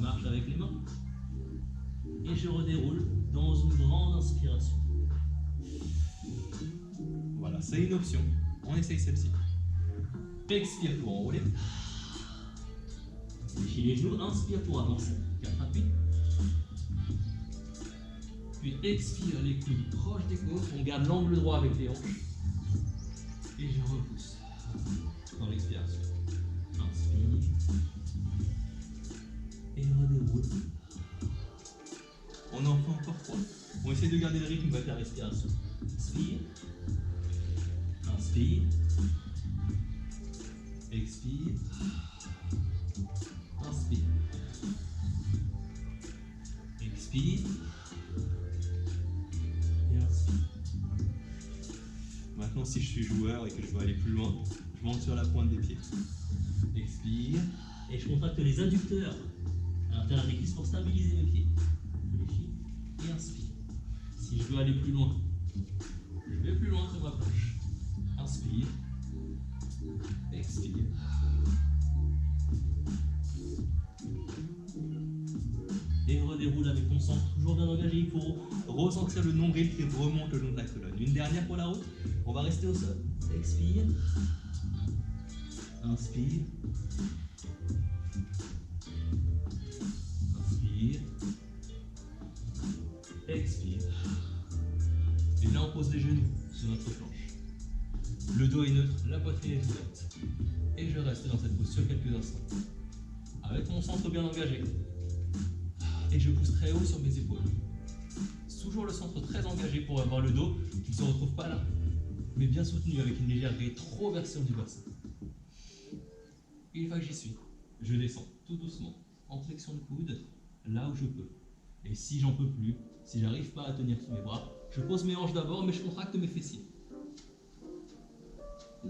marche avec les mains. Et je redéroule dans une grande inspiration. Voilà, c'est une option. On essaye celle-ci. Expire pour enrouler. Fléchis les genoux, inspire pour avancer. 4 appuis. Puis expire les coudes proches des côtes. On garde l'angle droit avec les hanches. Et je repousse dans l'expiration. Inspire. Et redéroule. On en fait encore 3. On essaie de garder le rythme avec la respiration. Inspire. Inspire. Expire. Inspire. Expire. Et inspire. Maintenant, si je suis joueur et que je veux aller plus loin, je monte sur la pointe des pieds. Expire. Et je contracte les adducteurs à l'intérieur des cuisses pour stabiliser mes pieds. Fléchis et inspire. Si je veux aller plus loin, je vais plus loin sur ma planche. Inspire. Expire. Et redéroule avec ton centre toujours bien engagé. Il faut Ressentir le nombril qui remonte le long de la colonne. Une dernière pour la route. On va rester au sol. expire. Inspire. Inspire. Expire. Et là, on pose les genoux sur notre planche. Le dos est neutre, la poitrine est ouverte. Et je reste dans cette posture quelques instants. Avec mon centre bien engagé. Et je pousse très haut sur mes épaules. Toujours le centre très engagé pour avoir le dos qui ne se retrouve pas là, mais bien soutenu avec une légère rétroversion du bassin. Une fois que j'y suis, je descends tout doucement, en flexion de coude, là où je peux. Et si j'en peux plus, si j'arrive pas à tenir tous mes bras, je pose mes hanches d'abord, mais je contracte mes fessiers.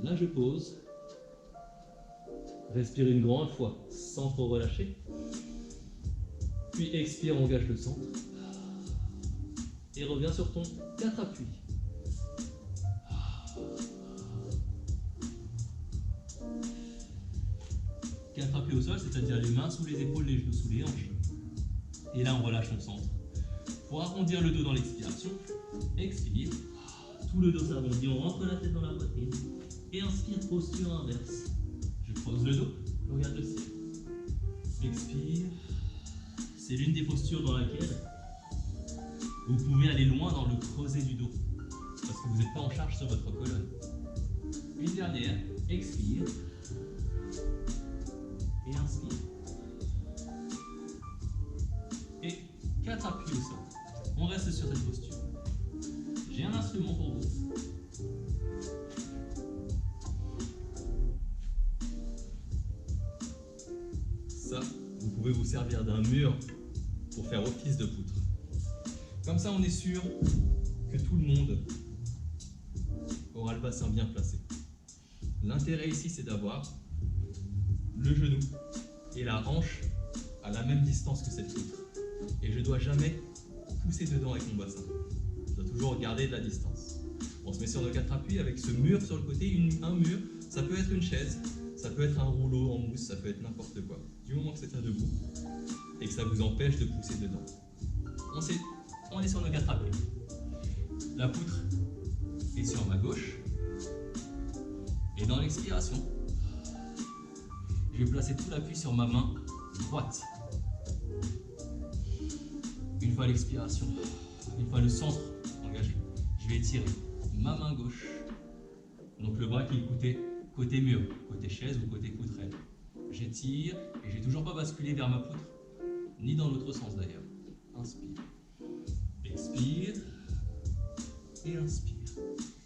Là, je pose. Respire une grande fois, sans trop relâcher. Puis expire, engage le centre. Et reviens sur ton 4 appuis. Quatre appuis au sol, c'est-à-dire les mains sous les épaules, les genoux sous les hanches. Et là, on relâche son centre. Pour arrondir le dos dans l'expiration, expire. Tout le dos s'arrondit, on rentre la tête dans la poitrine. Et inspire, posture inverse. Je pose le dos, je regarde le ciel. Expire. C'est l'une des postures dans laquelle vous pouvez aller loin dans le creuset du dos, parce que vous n'êtes pas en charge sur votre colonne. Une dernière, expire. Et inspire. Et 4 appuis au sol. On reste sur cette posture. J'ai un instrument pour vous. Ça, vous pouvez vous servir d'un mur pour faire office de poutre. Comme ça, on est sûr que tout le monde aura le bassin bien placé. L'intérêt ici, c'est d'avoir le genou et la hanche à la même distance que cette poutre. Et je ne dois jamais pousser dedans avec mon bassin. Je dois toujours garder de la distance. On se met sur nos 4 appuis avec ce mur sur le côté. Un mur, ça peut être une chaise, ça peut être un rouleau en mousse, ça peut être n'importe quoi. Du moment que c'est à debout et que ça vous empêche de pousser dedans. On est sur nos 4 appuis. La poutre est sur ma gauche. Et dans l'expiration, je vais placer tout l'appui sur ma main droite. Une fois l'expiration, une fois le centre engagé, je vais étirer ma main gauche. Donc le bras qui est côté mur, côté chaise ou côté poutrelle. J'étire et je n'ai toujours pas basculé vers ma poutre, ni dans l'autre sens d'ailleurs. Inspire. Expire et inspire.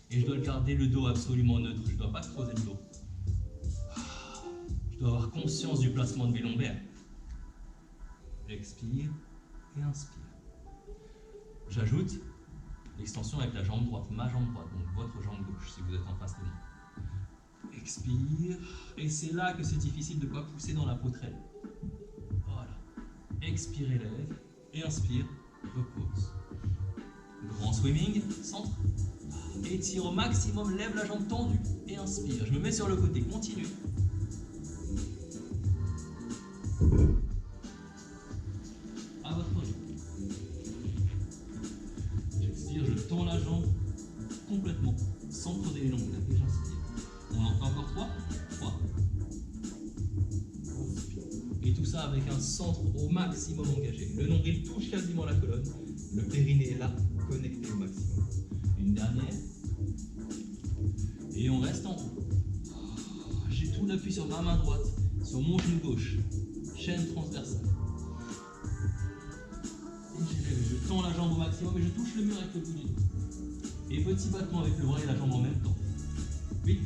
Et je dois garder le dos absolument neutre, je ne dois pas creuser le dos. Je dois avoir conscience du placement de mes lombaires. Expire et inspire. J'ajoute l'extension avec la jambe droite, ma jambe droite, donc votre jambe gauche si vous êtes en face de moi. Expire, et c'est là que c'est difficile de ne pas pousser dans la poutrelle. Voilà. Expire, élève, et inspire, repose. Grand swimming, centre. Étire au maximum, lève la jambe tendue et inspire. Je me mets sur le côté, continue. avec un centre au maximum engagé. Le nombril touche quasiment la colonne. Le périnée est là, connecté au maximum. Une dernière. Et on reste en haut. J'ai tout l'appui sur ma main droite, sur mon genou gauche. Chaîne transversale. Et j'élève, je tends la jambe au maximum et je touche le mur avec le bout du doigt. Et petit battement avec le bras et la jambe en même temps. 8,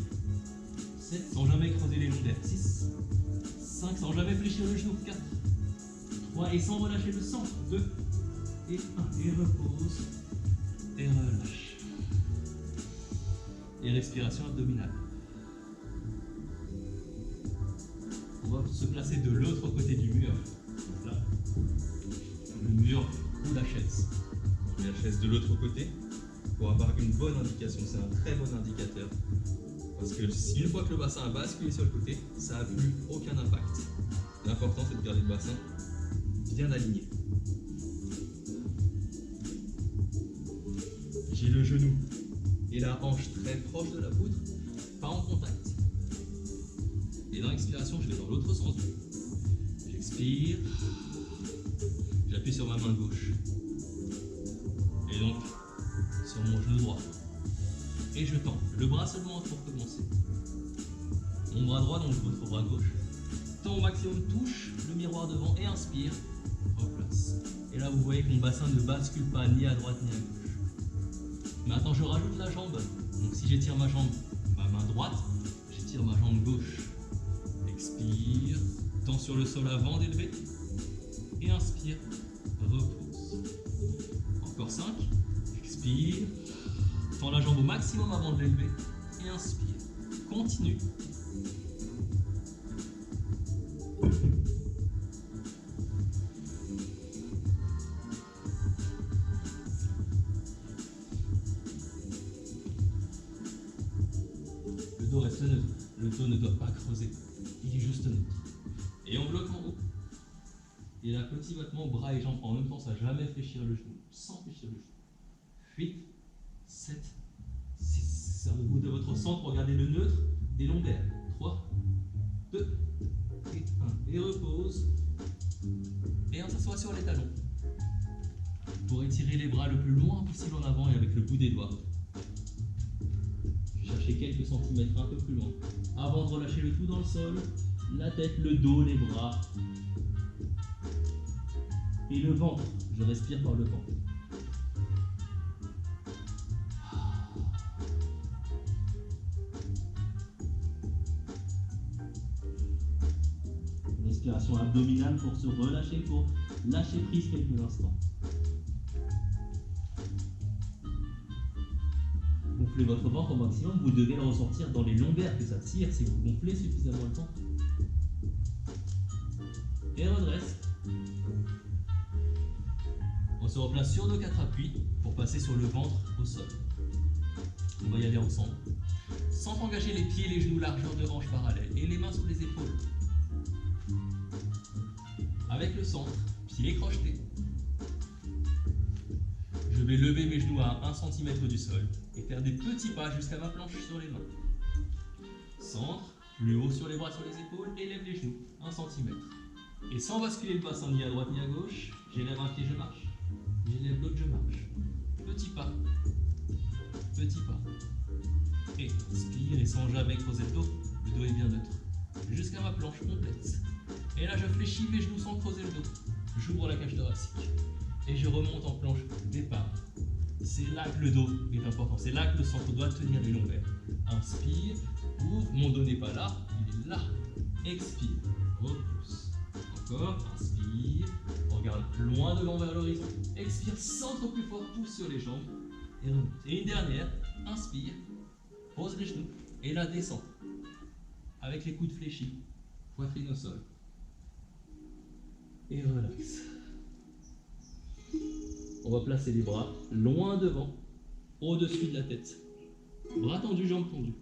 7, sans jamais creuser les lombaires. 6, 5, sans jamais fléchir le genou. 4, 3, et sans relâcher le centre. 2, et 1, et repose, et relâche. Et respiration abdominale. On va se placer de l'autre côté du mur. Là. Le mur ou la chaise. On met la chaise de l'autre côté pour avoir une bonne indication. C'est un très bon indicateur. Parce que si une fois que le bassin a basculé sur le côté, ça n'a plus aucun impact. L'important c'est de garder le bassin bien aligné. J'ai le genou et la hanche très proche de la poutre, pas en contact. Et dans l'expiration, je vais dans l'autre sens. J'expire, j'appuie sur ma main gauche. Et donc, sur mon genou droit. Et je tends le bras seulement pour commencer. Mon bras droit, donc votre bras gauche. Tends au maximum, touche le miroir devant et inspire, replace. Et là, vous voyez que mon bassin ne bascule pas ni à droite ni à gauche. Maintenant, je rajoute la jambe. Donc, si j'étire ma jambe, ma main droite, j'étire ma jambe gauche. Expire, tends sur le sol avant d'élever. Et inspire, repose. Encore 5. Expire, tends la jambe au maximum avant de l'élever. Et inspire. Continue. Le dos reste neutre. Le dos ne doit pas creuser. Il est juste neutre. Et on bloque en haut. Et là, petit battement, bras et jambes en même temps, ça jamais fléchir le genou. Sans fléchir le genou. 8, 7, 6. Serre le bout de votre centre pour garder le neutre des lombaires. 3, 2, et 1. Et repose. Et on s'assoit sur les talons. Pour étirer les bras le plus loin possible en avant et avec le bout des doigts. Cherchez quelques centimètres un peu plus loin. Avant de relâcher le tout dans le sol, la tête, le dos, les bras. Et le ventre. Je respire par le ventre. Respiration abdominale pour se relâcher, pour lâcher prise quelques instants. Gonflez votre ventre au maximum, vous devez le ressentir dans les lombaires que ça tire si vous gonflez suffisamment le temps. Et redresse. On se replace sur nos 4 appuis pour passer sur le ventre au sol. On va y aller ensemble. Sans engager les pieds et les genoux, largeur de hanche parallèle et les mains sous les épaules. Avec le centre, pieds crochetés. Je vais lever mes genoux à 1 cm du sol et faire des petits pas jusqu'à ma planche sur les mains. Centre, plus haut sur les bras, sur les épaules, élève les genoux, 1 cm. Et sans basculer le bassin ni à droite ni à gauche, j'élève un pied, je marche. J'élève l'autre, je marche. Petit pas. Petit pas. Et inspire et sans jamais creuser le dos est bien neutre. Jusqu'à ma planche complète. Et là, je fléchis mes genoux sans creuser le dos. J'ouvre la cage thoracique. Et je remonte en planche départ. C'est là que le dos est important. C'est là que le centre doit tenir les lombaires. Inspire, ouvre. Mon dos n'est pas là, il est là. Expire, repousse. Encore, inspire. Regarde loin devant vers l'horizon. Expire, centre plus fort, pousse sur les jambes. Et remonte. Et une dernière, inspire. Pose les genoux. Et là, descend. Avec les coudes fléchis. Poitrine au sol. Et relax. On va placer les bras loin devant, au-dessus de la tête. Bras tendus, jambes tendues.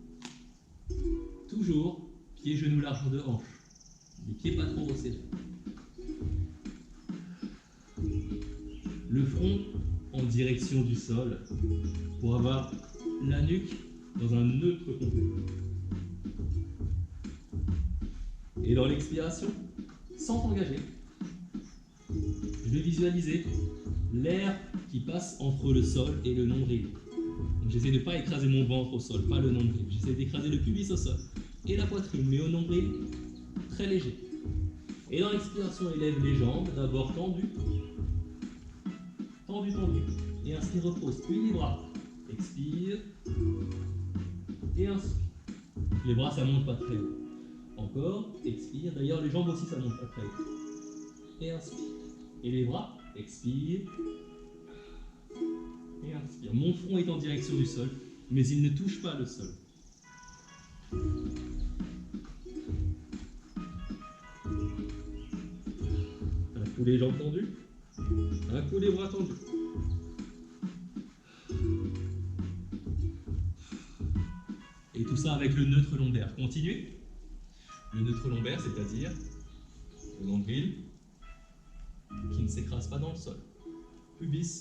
Toujours, pieds, genoux, largeur de hanche. Les pieds pas trop resserrés. Le front en direction du sol pour avoir la nuque dans un neutre complet. Et dans l'expiration, sans t'engager, Je vais visualiser l'air qui passe entre le sol et le nombril. Donc j'essaie de ne pas écraser mon ventre au sol, pas le nombril. J'essaie d'écraser le pubis au sol et la poitrine, mais au nombril, très léger. Et dans l'expiration, élève les jambes, d'abord tendues, tendues, tendues. Et inspire, repose, puis les bras. Expire et inspire. Les bras, ça monte pas très haut. Encore, expire. D'ailleurs, les jambes aussi, ça monte pas très haut. Et inspire. Et les bras, expire. Et inspire. Mon front est en direction du sol, mais il ne touche pas le sol. Un coup les jambes tendues. Un coup les bras tendus. Et tout ça avec le neutre lombaire. Continuez. Le neutre lombaire, c'est-à-dire le nombril qui ne s'écrase pas dans le sol. Pubis